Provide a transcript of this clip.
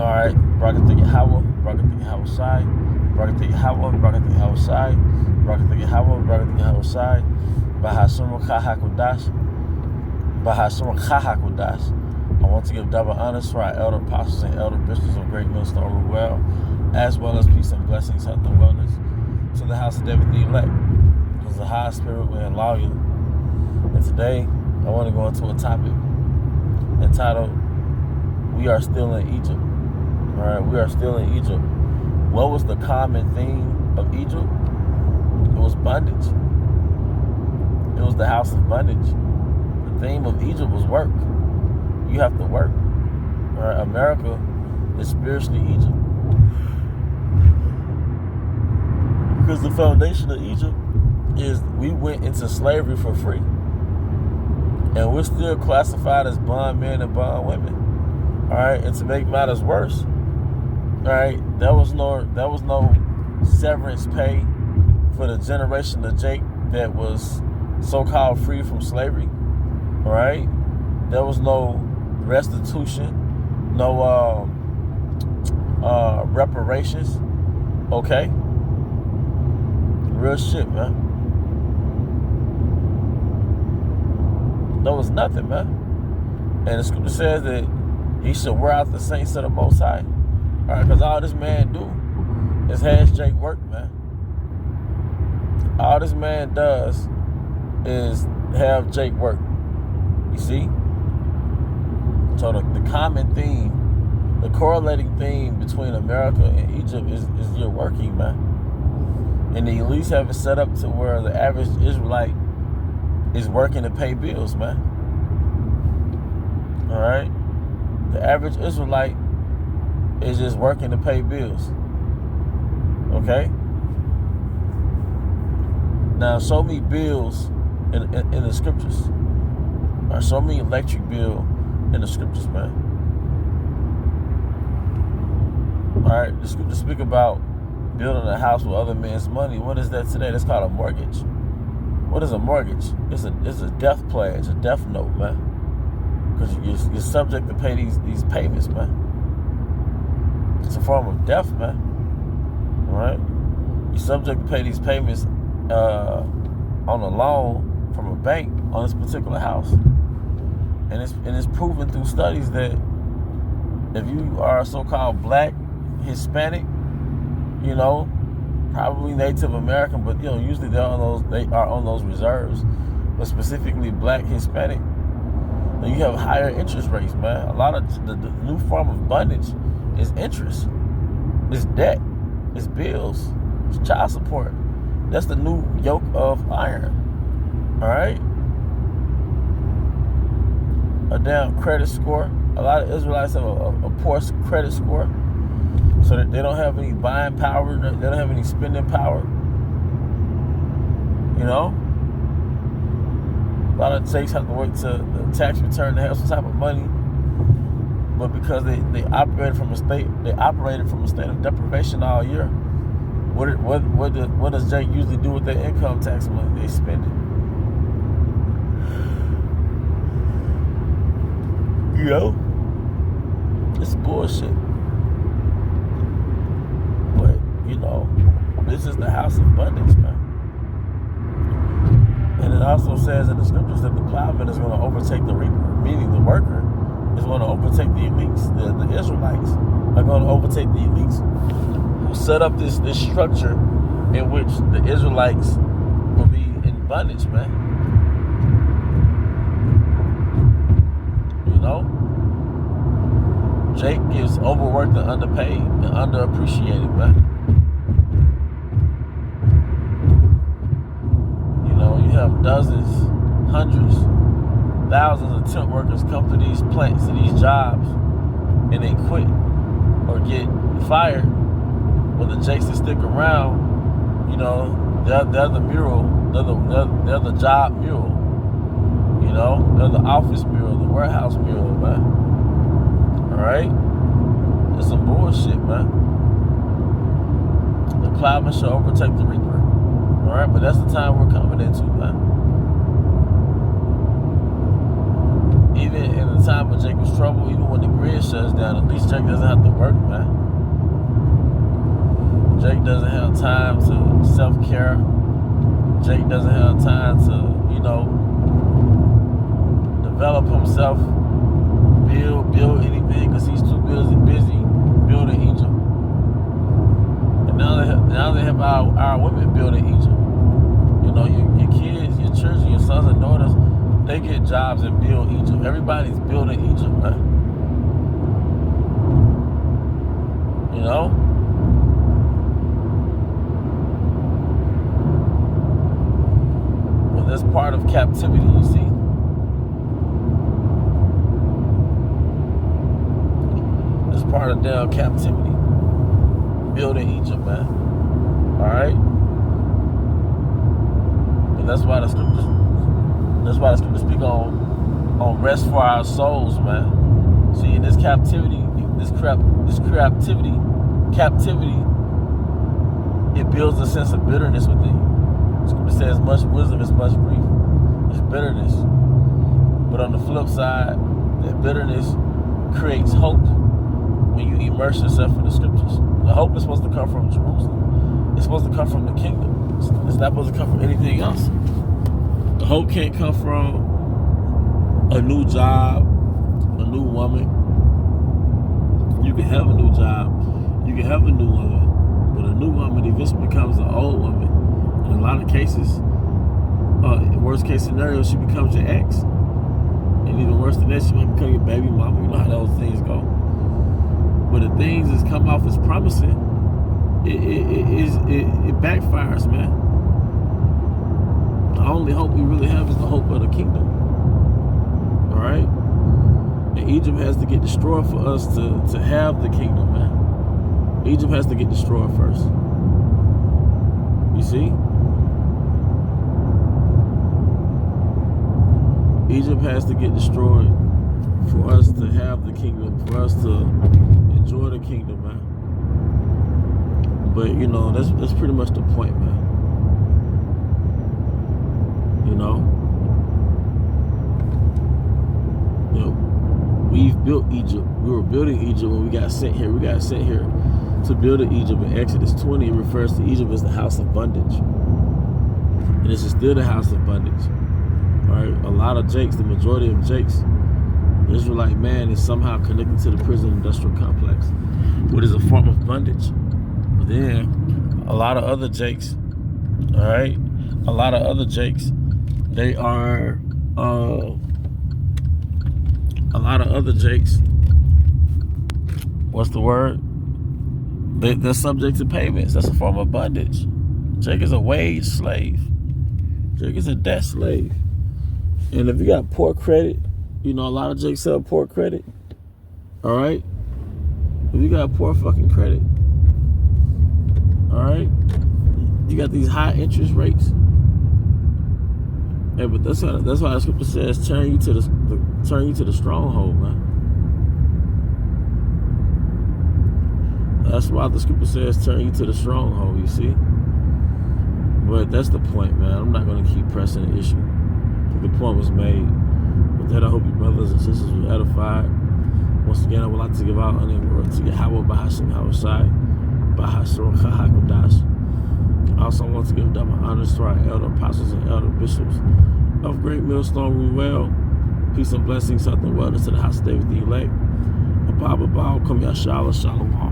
Alright, Brakatha Yahweh, Brakatha Yahweh Shai, Brakatha Yahweh, Brakatha Yahweh Shai, Brakatha Yahweh, Brakatha Yahweh Shai, Bahashim Kahakodash, Bahashim Kahakodash. I want to give double honors for our elder apostles and elder bishops of Great Millstone Well, as well as peace and blessings, health and wellness to the house of David the elect, because the high spirit will allow you. And today, I want to go into a topic entitled, We Are Still in Egypt. All right, we are still in Egypt. What was the common theme of Egypt? It was bondage. It was the house of bondage. The theme of Egypt was work. You have to work. All right, America is spiritually Egypt. Because the foundation of Egypt is we went into slavery for free. And we're still classified as bond men and bond women. All right, and to make matters worse, all right, there was no severance pay for the generation of Jake that was so-called free from slavery. All right, there was no restitution, no reparations. Okay, real shit, man. There was nothing, man. And the scripture says that he should wear out the saints of the Most High. All right, because all this man do is has Jake work, man. All this man does is have Jake work. You see? So the common theme, the correlating theme between America and Egypt is you're working, man. And the elites have it set up to where the average Israelite is working to pay bills, man. All right? The average Israelite is just working to pay bills. Okay? Now, show me bills in the scriptures. Or show me electric bill in the scriptures, man. All right? The scriptures speak about building a house with other men's money. What is that today? That's called a mortgage. What is a mortgage? It's a death pledge, a death note, man. Because you're subject to pay these payments, man. It's a form of death, man. All right? You're subject to pay these payments on a loan from a bank on this particular house. And it's proven through studies that if you are so-called black, Hispanic, you know, probably Native American, but you know, usually they are on those reserves, but specifically black, Hispanic, then you have higher interest rates, man. A lot of the new form of bondage is interest, it's debt, it's bills, it's child support. That's the new yoke of iron. All right, a damn credit score. A lot of Israelites have a poor credit score. So that they don't have any buying power, they don't have any spending power. You know? A lot of Jakes have to wait to the tax return to have some type of money. But because they operated from a state of deprivation all year, what does Jake usually do with their income tax money? They spend it. You know? It's bullshit. You know, this is the house of bondage, man. And it also says in the scriptures that the plowman is going to overtake the reaper, meaning the worker is going to overtake the elites. The Israelites are going to overtake the elites who set up this structure in which the Israelites will be in bondage, man. You know? Jake is overworked and underpaid and underappreciated, man. You have dozens, hundreds, thousands of temp workers come to these plants, to these jobs, and they quit or get fired. But the Jakes that stick around, you know, they're the mural, they're the job mural, you know, they're the office mural, the warehouse mural, man. All right, it's some bullshit, man. The plowman shall overtake the reaper. All right, but that's the time we're coming into, man. Even in the time of Jacob's trouble, even when the grid shuts down, at least Jake doesn't have to work, man. Jake doesn't have time to self-care. Jake doesn't have time to, develop himself, build anything, because he's too busy building Egypt. And now they have our women building Egypt. Your kids, your children, your sons and daughters, they get jobs and build Egypt. Everybody's building Egypt, man. Well, that's part of captivity, you see. That's part of their captivity. Building Egypt, man. Alright? But that's why the scriptures speak on rest for our souls, man. See, in this captivity, captivity, it builds a sense of bitterness within you. The scripture says much wisdom is much grief. It's bitterness. But on the flip side, that bitterness creates hope when you immerse yourself in the scriptures. The hope is supposed to come from Jerusalem. It's supposed to come from the kingdom. It's not supposed to come from anything else. The hope can't come from a new job, a new woman. You can have a new job, you can have a new woman, but a new woman eventually becomes an old woman. In a lot of cases, worst case scenario, she becomes your ex. And even worse than that, she might become your baby mama. You know how those things go. But the things that come off as promising, it backfires, man. The only hope we really have is the hope of the kingdom. Alright? And Egypt has to get destroyed for us to have the kingdom, man. Egypt has to get destroyed first. You see? Egypt has to get destroyed for us to have the kingdom, for us to enjoy the kingdom, man. But, that's pretty much the point, man. We've built Egypt. We were building Egypt when we got sent here. We got sent here to build Egypt. In Exodus 20, it refers to Egypt as the house of bondage. And this is still the house of bondage. All right? A lot of Jakes, the majority of Jakes, the Israelite man is somehow connected to the prison industrial complex, which is a form of bondage. But then, a lot of other Jakes, all right? A lot of other Jakes, they are... a lot of other Jakes, what's the word? They're subject to payments. That's a form of bondage. Jake is a wage slave. Jake is a debt slave. And if you got poor credit, a lot of Jakes sell poor credit. All right? If you got poor fucking credit, all right? You got these high interest rates. Hey, but that's why the scripture says turn you to the stronghold, man. That's why the scripture says turn you to the stronghold, you see. But that's the point, man. I'm not going to keep pressing the issue. The point was made. With that, I hope you brothers and sisters were edified. Once again, I would like to give out an word to Yahweh Bahashim Hawashai, Bahashim Chahakodash. I also want to give double honors to our elder apostles and elder bishops of Great Millstone Ruel. Peace and blessings, health and wellness to the house of David the elect. Abba Baal, Kum Yashala, Shalom.